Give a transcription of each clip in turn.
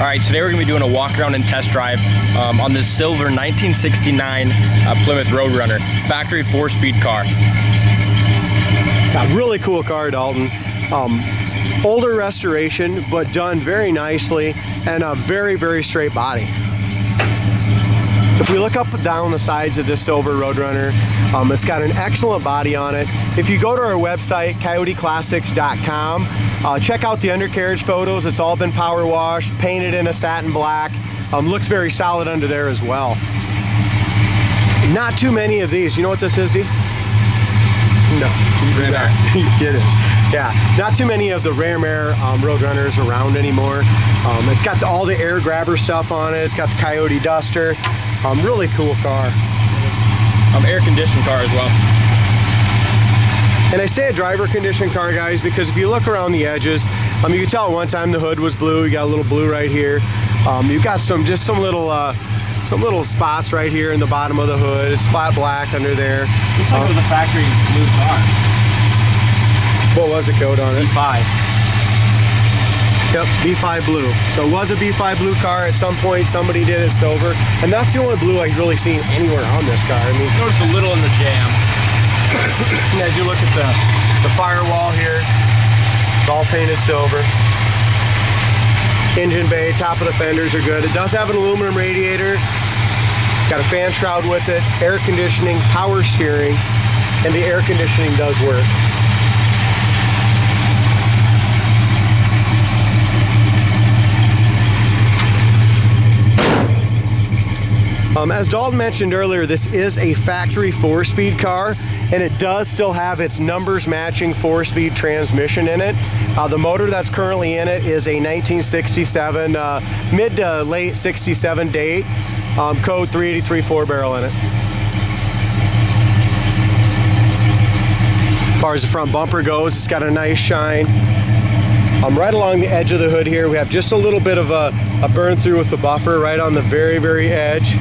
right, today we're gonna be doing a walk around and test drive on this silver 1969 Plymouth Roadrunner, factory 4-speed car. Yeah, really cool car, Dalton. Older restoration, but done very nicely, and a very, very straight body. If we look up and down the sides of this silver Roadrunner, it's got an excellent body on it. If you go to our website, coyoteclassics.com, check out the undercarriage photos. It's all been power washed, painted in a satin black. Looks very solid under there as well. Not too many of these. You know what this is, D? No. It is. Yeah, not too many of the rare Roadrunners around anymore. It's got all the air grabber stuff on it. It's got the Coyote duster. Really cool car. Air conditioned car as well. And I say a driver conditioned car, guys, because if you look around the edges, you can tell at one time the hood was blue. You got a little blue right here. You've got some little spots right here in the bottom of the hood. It's flat black under there. Looks like it was a factory blue car. What was the code on it? B5. Yep, B5 blue. So it was a B5 blue car. At some point, somebody did it silver. And that's the only blue I've really seen anywhere on this car. I mean, notice a little in the jam. And as you look at the firewall here, it's all painted silver. Engine bay, top of the fenders are good. It does have an aluminum radiator. Got a fan shroud with it, air conditioning, power steering, and the air conditioning does work. As Dalton mentioned earlier, this is a factory 4-speed car, and it does still have its numbers matching 4-speed transmission in it. The motor that's currently in it is a 1967, mid to late 67 date, code 383 4-barrel in it. As far as the front bumper goes, it's got a nice shine. Right along the edge of the hood here, we have just a little bit of a burn through with the buffer right on the very, very edge.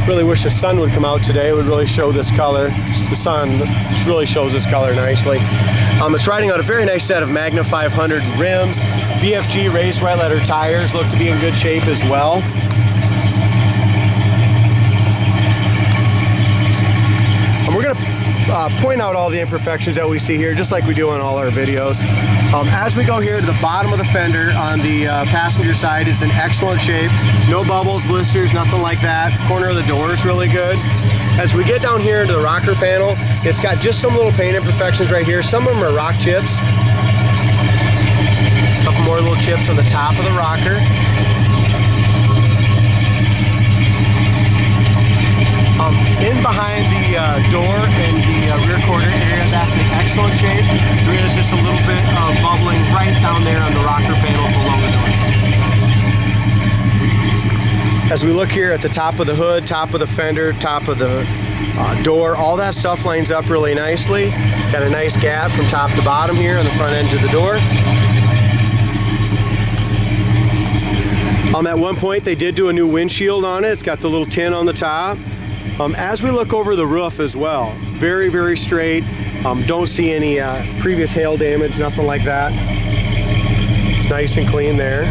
Really wish the sun would come out today. It would really show this color. The sun really shows this color nicely. It's riding on a very nice set of Magna 500 rims. BFG raised white letter tires look to be in good shape as well. And we're going to point out all the imperfections that we see here, just like we do on all our videos. As we go here to the bottom of the fender on the passenger side, it's in excellent shape. No bubbles, blisters, nothing like that. Corner of the door is really good. As we get down here into the rocker panel, it's got just some little paint imperfections right here. Some of them are rock chips. A couple more little chips on the top of the rocker. In behind the door and the rear quarter area, that's in excellent shape. There is just a little bit of bubbling right down there on the rocker panel below the door. As we look here at the top of the hood, top of the fender, top of the door, all that stuff lines up really nicely. Got a nice gap from top to bottom here on the front edge of the door. At one point, they did do a new windshield on it. It's got the little tin on the top. As we look over the roof as well, very, very straight. Don't see any previous hail damage, nothing like that. It's nice and clean there.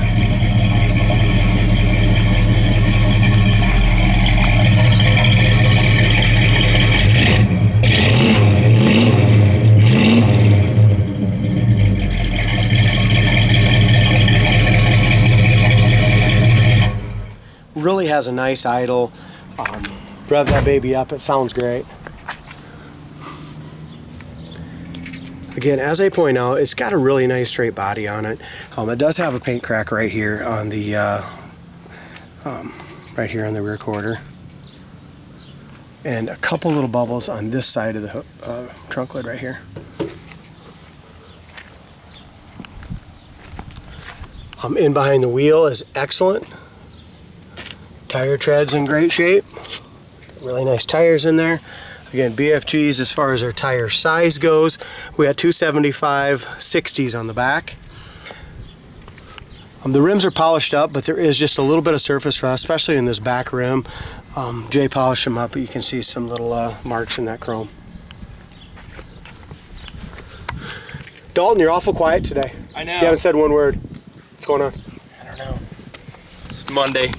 Really has a nice idle. Rev that baby up, it sounds great. Again, as I point out, it's got a really nice straight body on it. It does have a paint crack right here on the rear quarter, and a couple little bubbles on this side of the trunk lid right here. In behind the wheel is excellent. Tire tread's in great shape. Really nice tires in there. Again, BFGs as far as our tire size goes. We got 275 60s on the back. The rims are polished up, but there is just a little bit of surface rust, especially in this back rim. Jay polished them up, but you can see some little marks in that chrome. Dalton, you're awful quiet today. I know. You haven't said one word. What's going on? I don't know. It's Monday.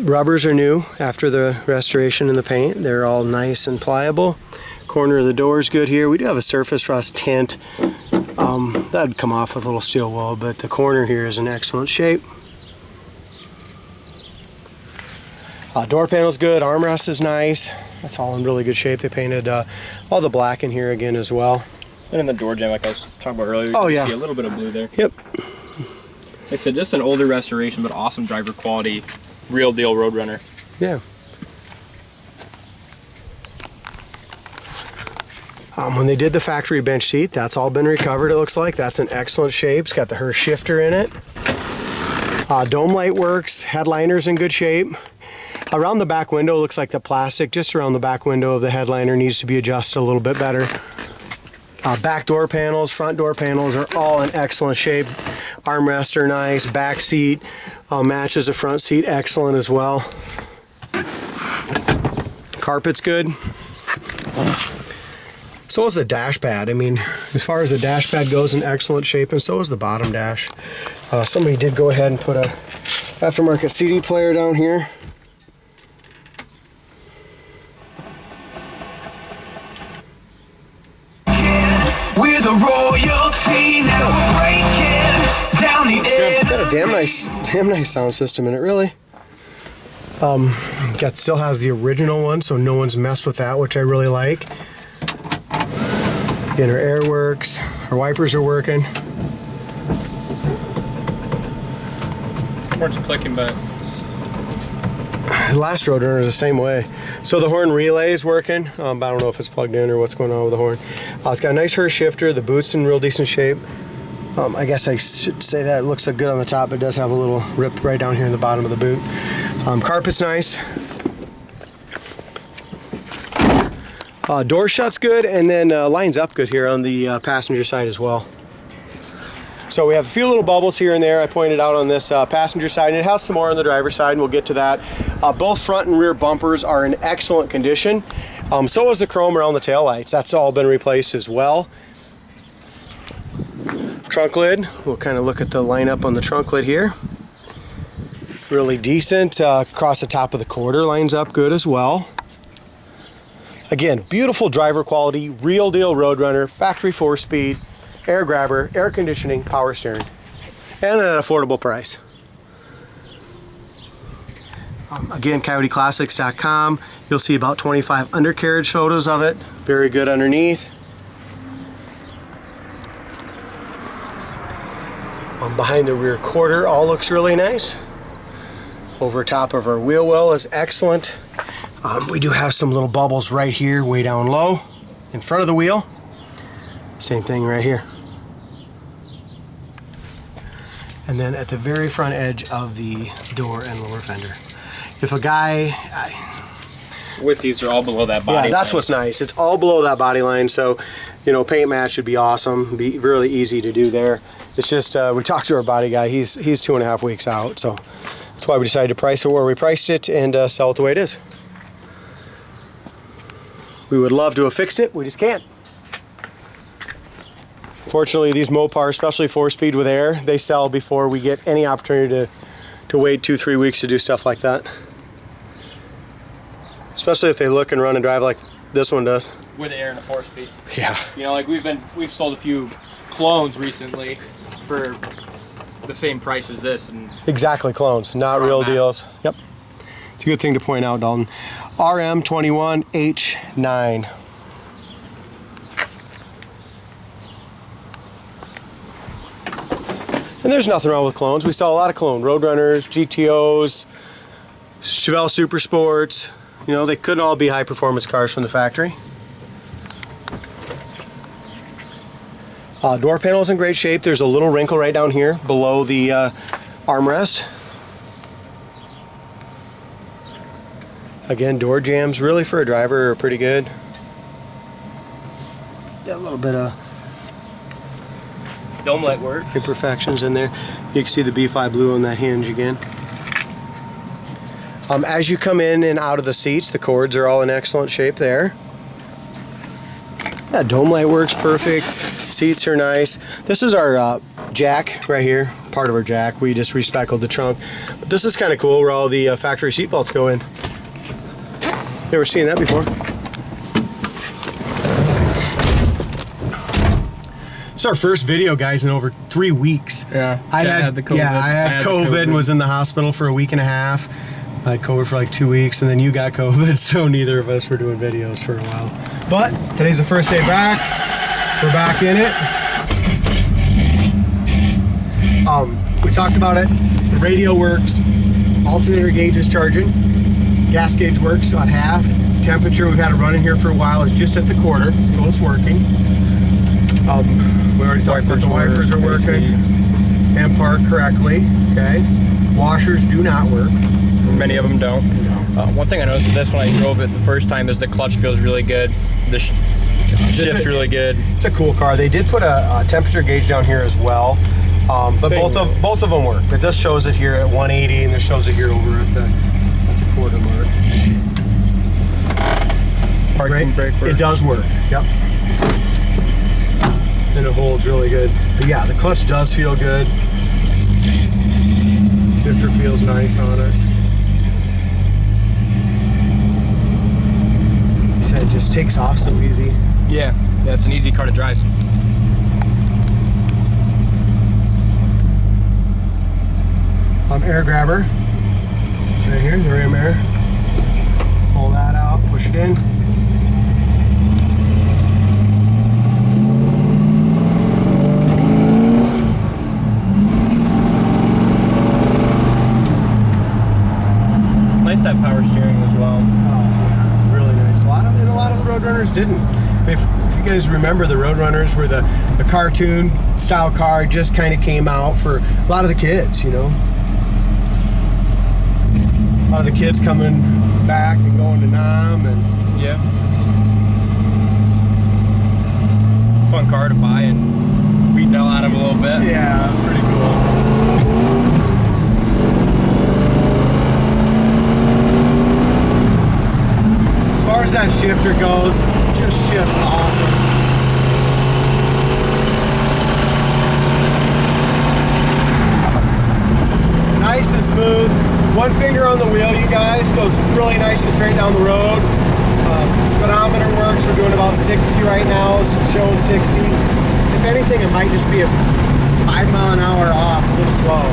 Rubbers are new after the restoration and the paint. They're all nice and pliable. Corner of the door is good here. We do have a surface rust tint. That'd come off with a little steel wool, but the corner here is in excellent shape. Door panel's good. Armrest is nice. That's all in really good shape. They painted all the black in here again as well. And in the door jamb, like I was talking about earlier, you can see a little bit of blue there. Yep. Like I said, just an older restoration, but awesome driver quality, real deal Roadrunner. Yeah. When they did the factory bench seat, that's all been recovered, it looks like. That's in excellent shape. It's got the Hurst shifter in it. Dome light works. Headliner's in good shape. Around the back window, looks like the plastic just around the back window of the headliner needs to be adjusted a little bit better. Back door panels, front door panels are all in excellent shape. Armrests are nice. Back seat matches the front seat, excellent as well. Carpet's good. So is the dash pad. I mean, as far as the dash pad goes, in excellent shape, and so is the bottom dash. Somebody did go ahead and put a aftermarket CD player down here. We're the royalty, now breaking down the air. Got a damn nice sound system in it, really. Still has the original one, so no one's messed with that, which I really like. Again, our air works, our wipers are working. Horn's clicking, but The last Roadrunner is the same way. So the horn relay is working. I don't know if it's plugged in or what's going on with the horn. It's got a nice Hurst shifter. The boot's in real decent shape. I guess I should say that it looks good on the top. It does have a little rip right down here in the bottom of the boot. Carpet's nice. Door shut's good, and then lines up good here on the passenger side as well. So we have a few little bubbles here and there I pointed out on this passenger side, and it has some more on the driver's side, and we'll get to that. Both front and rear bumpers are in excellent condition. So is the chrome around the taillights. That's all been replaced as well. Trunk lid, we'll kind of look at the lineup on the trunk lid here. Really decent. Across the top of the quarter lines up good as well. Again, beautiful driver quality, real deal Roadrunner, factory 4-speed, air grabber, air conditioning, power steering, and at an affordable price. Again, CoyoteClassics.com. You'll see about 25 undercarriage photos of it. Very good underneath. Behind the rear quarter, all looks really nice. Over top of our wheel well is excellent. We do have some little bubbles right here, way down low, in front of the wheel. Same thing right here. And then at the very front edge of the door and lower fender. If a guy... with these are all below that body. Yeah, that's what's nice. It's all below that body line, so, you know, paint match should be awesome. Be really easy to do there. It's just, we talked to our body guy. He's 2.5 weeks out, so that's why we decided to price it where we priced it and sell it the way it is. We would love to have fixed it, we just can't. Fortunately, these Mopar, especially 4-speed with air, they sell before we get any opportunity to wait 2-3 weeks to do stuff like that. Especially if they look and run and drive like this one does. With air and a 4-speed. Yeah. You know, like we've sold a few clones recently for the same price as this, and exactly, clones, not real deals. Yep. It's a good thing to point out, Dalton. RM21H9. And there's nothing wrong with clones. We sell a lot of clone Roadrunners, GTOs, Chevelle Super Sports. You know, they couldn't all be high performance cars from the factory. Door panel's in great shape. There's a little wrinkle right down here below the armrest. Again, door jambs really for a driver are pretty good. Got a little bit of Dome light works. Imperfections in there. You can see the B5 blue on that hinge again. As you come in and out of the seats, the cords are all in excellent shape there. That dome light works perfect. Seats are nice. This is our jack right here, part of our jack. We just recycled the trunk. But this is kind of cool where all the factory seat belts go in. Never seen that before. It's our first video, guys, in over 3 weeks. Yeah, I had the COVID. Yeah, I had COVID and was in the hospital for a week and a half. I had COVID for like 2 weeks, and then you got COVID, so neither of us were doing videos for a while. But today's the first day back. We're back in it. We talked about it. The radio works. Alternator gauge is charging. Gas gauge works at half. Temperature, we've had it running here for a while, is just at the quarter, so it's working. We already talked about the wipers are working and park correctly. Okay. Washers do not work. Many of them don't. One thing I noticed with this when I drove it the first time is the clutch feels really good. The shift's really good. It's a cool car. They did put a temperature gauge down here as well, but both of them work. But this shows it here at 180, and this shows it here over at the quarter mark. Parking brake works. It does work. Yep. And it holds really good. But yeah, the clutch does feel good. Shifter feels nice on it. It just takes off so easy. Yeah, it's an easy car to drive. Air grabber right here, the rim air. Pull that out, push it in. Nice that power steering as well. A lot of the Roadrunners didn't. If you guys remember, the Roadrunners were the cartoon style car, just kind of came out for a lot of the kids, you know. A lot of the kids coming back and going to Nam and yeah. Fun car to buy and beat the hell out of a little bit. yeah, pretty cool. As far as that shifter goes, just shifts awesome. Nice and smooth. One finger on the wheel, you guys, goes really nice and straight down the road. Speedometer works. We're doing about 60 right now, so showing 60. If anything, it might just be a 5 mile an hour off, a little slow.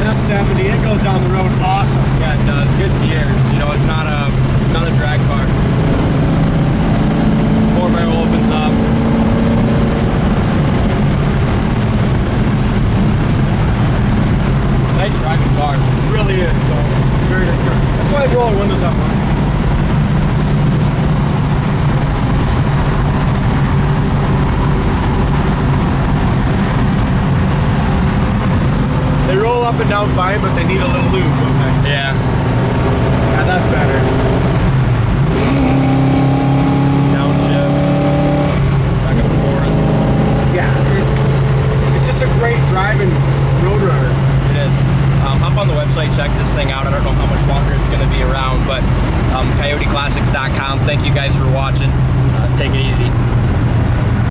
F70, it goes down the road awesome. Yeah, it does. Good gears. You know, it's not a drag car. 4-barrel opens up. Nice driving car. It really is, though. Very nice car. That's why I roll the windows up once. They roll up and down fine, but they need a little lube, don't they? Yeah. Yeah, that's better.